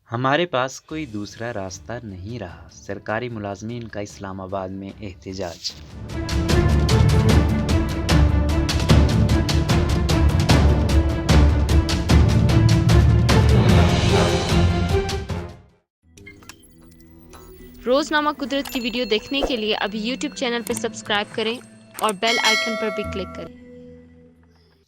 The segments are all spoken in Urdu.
ہمارے پاس کوئی دوسرا راستہ نہیں رہا، سرکاری ملازمین کا اسلام آباد میں احتجاج۔ روزنامہ قدرت کی ویڈیو دیکھنے کے لیے ابھی یوٹیوب چینل پر سبسکرائب کریں اور بیل آئیکن پر بھی کلک کریں۔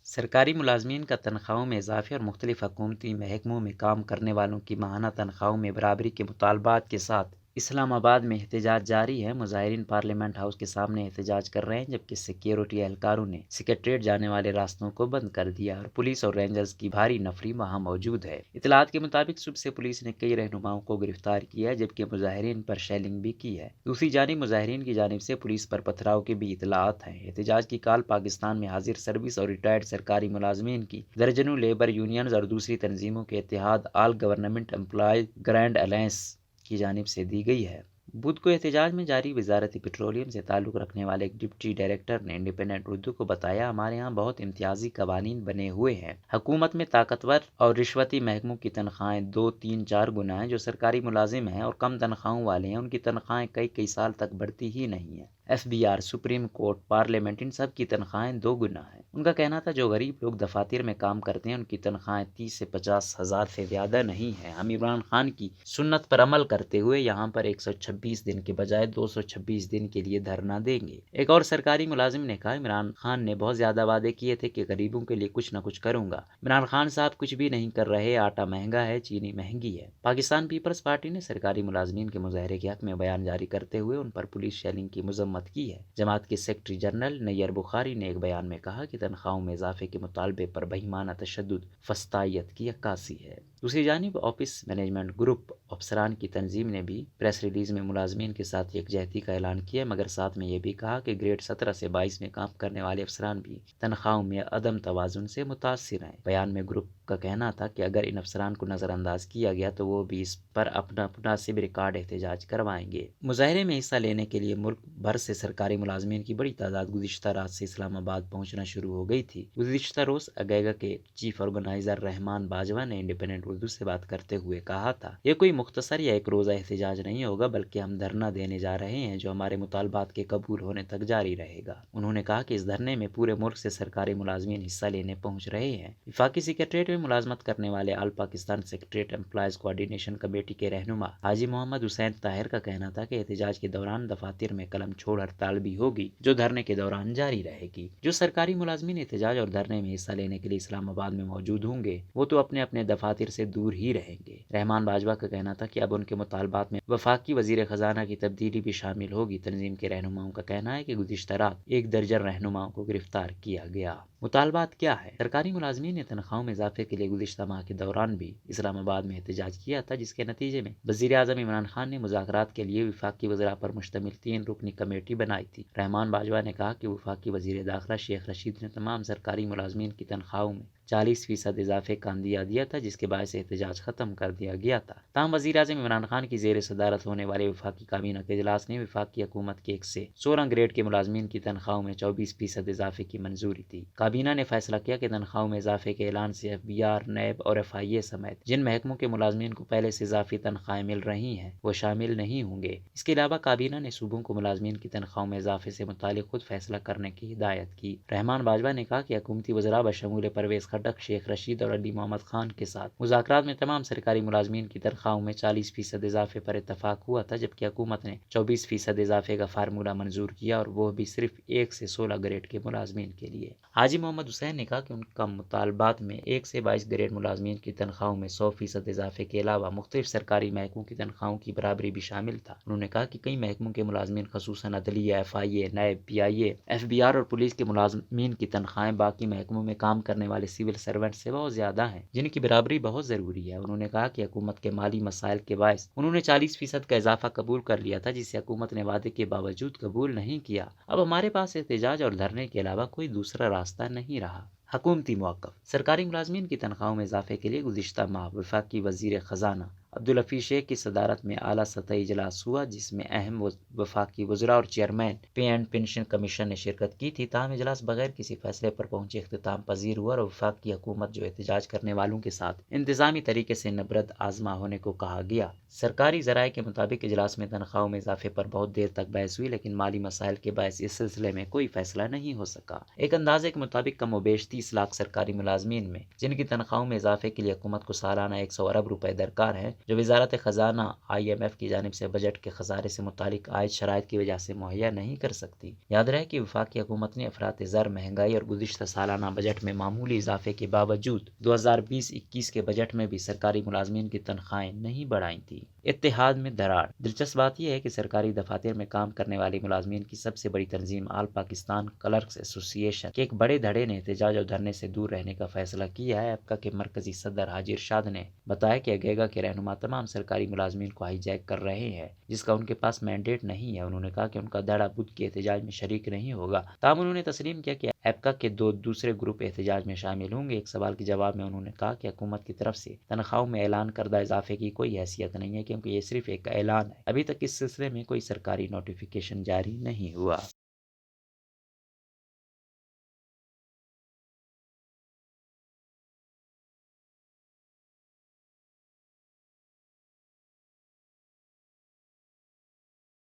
سرکاری ملازمین کا تنخواہوں میں اضافے اور مختلف حکومتی محکموں میں کام کرنے والوں کی ماہانہ تنخواہوں میں برابری کے مطالبات کے ساتھ اسلام آباد میں احتجاج جاری ہے۔ مظاہرین پارلیمنٹ ہاؤس کے سامنے احتجاج کر رہے ہیں، جبکہ سیکیورٹی اہلکاروں نے سکریٹریٹ جانے والے راستوں کو بند کر دیا اور پولیس اور رینجرز کی بھاری نفری وہاں موجود ہے۔ اطلاعات کے مطابق صبح سے پولیس نے کئی رہنماؤں کو گرفتار کیا ہے، جبکہ مظاہرین پر شیلنگ بھی کی ہے۔ دوسری جانب مظاہرین کی جانب سے پولیس پر پتھراؤ کے بھی اطلاعات ہیں۔ احتجاج کی کال پاکستان میں حاضر سروس اور ریٹائرڈ سرکاری ملازمین کی درجنوں لیبر یونینز اور دوسری تنظیموں کے اتحاد آل گورنمنٹ امپلائیز گرینڈ الائنس کی جانب سے دی گئی ہے۔ بدھ کو احتجاج میں جاری وزارت پیٹرولیم سے تعلق رکھنے والے ایک ڈپٹی ڈائریکٹر نے انڈیپینڈنٹ اردو کو بتایا، ہمارے ہاں بہت امتیازی قوانین بنے ہوئے ہیں۔ حکومت میں طاقتور اور رشوتی محکموں کی تنخواہیں 2، 3، 4 گنا ہیں۔ جو سرکاری ملازم ہیں اور کم تنخواہوں والے ہیں، ان کی تنخواہیں کئی سال تک بڑھتی ہی نہیں ہیں۔ F B R, supreme court, parliament, ان سب کی تنخواہیں 2 گنا ہیں۔ ان کا کہنا تھا جو غریب لوگ دفاتر میں کام کرتے ہیں ان کی تنخواہیں 30 سے 50 ہزار سے زیادہ نہیں ہیں۔ ہم عمران خان کی سنت پر عمل کرتے ہوئے یہاں پر 126 دن کے بجائے 226 دن کے لیے دھرنا دیں گے۔ ایک اور سرکاری ملازم نے کہا، عمران خان نے بہت زیادہ وعدے کیے تھے کہ غریبوں کے لیے کچھ نہ کچھ کروں گا۔ عمران خان صاحب کچھ بھی نہیں کر رہے، آٹا مہنگا ہے، چینی مہنگی ہے۔ پاکستان پیپلز پارٹی نے سرکاری ملازمین کے مظاہرے کے حق میں بیان جاری کرتے ہوئے ان پر پولیس شیلنگ کی مذمت کی ہے۔ جماعت کے سیکرٹری جنرل نیر بخاری نے ایک بیان میں کہا کہ تنخواہوں میں اضافے کے مطالبے پر بہیمانہ تشدد فسطائیت کی عکاسی ہے۔ دوسری جانب آفس مینجمنٹ گروپ افسران کی تنظیم نے بھی پریس ریلیز میں ملازمین کے ساتھ یکجہتی کا اعلان کیا، مگر ساتھ میں یہ بھی کہا کہ گریڈ 17 سے 22 میں کام کرنے والے افسران بھی تنخواہوں میں عدم توازن سے متاثر ہیں۔ بیان میں گروپ کا کہنا تھا کہ اگر ان افسران کو نظر انداز کیا گیا تو وہ بھی اس پر اپنا مناسب ریکارڈ احتجاج کروائیں گے۔ مظاہرے میں حصہ لینے کے لیے ملک بھر سے سرکاری ملازمین کی بڑی تعداد گزشتہ رات سے اسلام آباد پہنچنا شروع ہو گئی تھی۔ گزشتہ روز اگیگا کے چیف آرگنائزر رحمان باجوہ نے انڈیپینڈنٹ اردو سے بات کرتے ہوئے کہا تھا، یہ کوئی مختصر یا ایک روزہ احتجاج نہیں ہوگا، بلکہ ہم دھرنا دینے جا رہے ہیں جو ہمارے مطالبات کے قبول ہونے تک جاری رہے گا۔ انہوں نے کہا کہ اس دھرنے میں پورے ملک سے سرکاری ملازمین حصہ لینے پہنچ رہے ہیں۔ وفاقی سکریٹریٹ میں ملازمت کرنے والے all Pakistan secretariat employees coordination committee کے رہنما حاجی محمد حسین طاہر کا کہنا تھا کہ احتجاج کے دوران دفاتر میں قلم چھوڑ ہڑتال بھی ہوگی جو دھرنے کے دوران جاری رہے گی۔ جو سرکاری ملازمین احتجاج اور دھرنے میں حصہ لینے کے لیے اسلام آباد میں موجود ہوں گے وہ تو اپنے اپنے دفاتر سے دور ہی رہیں گے۔ رحمان باجوہ کا کہنا تھا کہ اب ان کے مطالبات میں وفاقی وزیر خزانہ کی تبدیلی بھی شامل ہوگی۔ تنظیم کے رہنماؤں کا کہنا ہے کہ گزشتہ رات 1 درجن رہنماؤں کو گرفتار کیا گیا۔ مطالبات کیا ہے؟ سرکاری ملازمین نے تنخواہوں میں اضافے کے لیے گزشتہ ماہ کے دوران بھی اسلام آباد میں احتجاج کیا تھا، جس کے نتیجے میں وزیر اعظم عمران خان نے مذاکرات کے لیے وفاقی وزراء پر مشتمل 3 رکنی کمیٹی بنائی تھی۔ رحمان باجوہ نے کہا کہ وفاقی وزیر داخلہ شیخ رشید نے تمام سرکاری ملازمین کی تنخواہوں میں 40% اضافے کا عندیہ دیا تھا، جس کے باعث احتجاج ختم کر دیا گیا تھا۔ تاہم وزیر اعظم عمران خان کی زیر صدارت ہونے والے وفاقی کابینہ کے اجلاس نے وفاقی حکومت کے 1 سے 16 گریڈ کے ملازمین کی تنخواہوں میں 24% اضافے کی منظوری دی۔ کابینہ نے فیصلہ کیا کہ تنخواہوں میں اضافے کے اعلان سے ایف بی آر، نیب اور ایف آئی اے سمیت جن محکموں کے ملازمین کو پہلے سے اضافی تنخواہیں مل رہی ہیں وہ شامل نہیں ہوں گے۔ اس کے علاوہ کابینہ نے صوبوں کو ملازمین کی تنخواہوں میں اضافے سے متعلق خود فیصلہ کرنے کی ہدایت کی۔ رحمان باجوہ نے کہا کہ حکومتی وزراء بشمول پرویز خٹک، شیخ رشید اور علی محمد خان کے ساتھ مذاکرات میں تمام سرکاری ملازمین کی تنخواہوں میں 40% اضافے پر اتفاق ہوا تھا، جبکہ حکومت نے 24% اضافے کا فارمولہ منظور کیا اور وہ بھی صرف 1 سے 16 گریڈ کے ملازمین کے لیے۔ حاجی محمد حسین نے کہا کہ ان کا مطالبات میں 1 سے 22 گریڈ ملازمین کی تنخواہوں میں 100% اضافے کے علاوہ مختلف سرکاری محکموں کی تنخواہوں کی برابری بھی شامل تھا۔ انہوں نے کہا کہ کئی محکموں کے ملازمین خصوصاً عدلیہ، F I A, NAB, P I A, F B R اور پولیس کے ملازمین کی تنخواہیں باقی محکموں میں کام کرنے والے سول سرونٹ سے بہت زیادہ ہیں، جن کی برابری بہت ضروری ہے۔ انہوں نے کہا کہ حکومت کے مالی مسائل کے باعث انہوں نے 40% کا اضافہ قبول کر لیا تھا، جسے حکومت نے وعدے کے باوجود قبول نہیں کیا۔ اب ہمارے پاس احتجاج اور دھرنے کے علاوہ کوئی دوسرا راستہ نہیں رہا۔ حکومتی موقف: سرکاری ملازمین کی تنخواہوں میں اضافے کے لیے گزشتہ ماہ وفاقی وزیر خزانہ عبدالحفیظ شیخ کی صدارت میں اعلیٰ سطحی اجلاس ہوا، جس میں اہم وفاقی وزراء اور chairman pay and pension commission نے شرکت کی تھی۔ تاہم اجلاس بغیر کسی فیصلے پر پہنچے اختتام پذیر ہوا اور وفاقی حکومت جو احتجاج کرنے والوں کے ساتھ انتظامی طریقے سے نبرد آزما ہونے کو کہا گیا۔ سرکاری ذرائع کے مطابق اجلاس میں تنخواہوں میں اضافے پر بہت دیر تک بحث ہوئی، لیکن مالی مسائل کے باعث اس سلسلے میں کوئی فیصلہ نہیں ہو سکا۔ ایک اندازے کے مطابق کم و بیش 30 لاکھ سرکاری ملازمین میں جن کی تنخواہوں میں اضافے کے لیے حکومت کو سالانہ 100 ارب روپے درکار ہیں، جو وزارت خزانہ IMF کی جانب سے بجٹ کے خسارے سے متعلق عائد شرائط کی وجہ سے مہیا نہیں کر سکتی۔ یاد رہے کہ وفاقی حکومت نے افراط زر، مہنگائی اور گزشتہ سالانہ بجٹ میں معمولی اضافے کے باوجود 2020-21 کے بجٹ میں بھی سرکاری ملازمین کی تنخواہیں نہیں بڑھائی تھیں۔ اتحاد میں دراڑ۔ دلچسپ بات یہ ہے کہ سرکاری دفاتر میں کام کرنے والے ملازمین کی سب سے بڑی تنظیم آل پاکستان کلرکس ایسوسی ایشن کے ایک بڑے دھڑے نے احتجاج اور دھرنے سے دور رہنے کا فیصلہ کیا ہے۔ ایپکا کے مرکزی صدر حاجی ارشاد نے بتایا کہ اگیگا کے رہنما تمام سرکاری ملازمین کو ہائی جیک کر رہے ہیں، جس کا ان کے پاس مینڈیٹ نہیں ہے۔ انہوں نے کہا کہ ان کا دھڑا بدھ کے احتجاج میں شریک نہیں ہوگا، تاہم انہوں نے تسلیم کیا کہ ایپکا کے دوسرے گروپ احتجاج میں شامل ہوں گے۔ ایک سوال کے جواب میں انہوں نے کہا کہ حکومت کی طرف سے تنخواہوں میں اعلان کردہ اضافے کی کوئی حیثیت نہیں ہے، کیونکہ یہ صرف ایک اعلان ہے۔ ابھی تک اس سلسلے میں کوئی سرکاری نوٹیفیکیشن جاری نہیں ہوا۔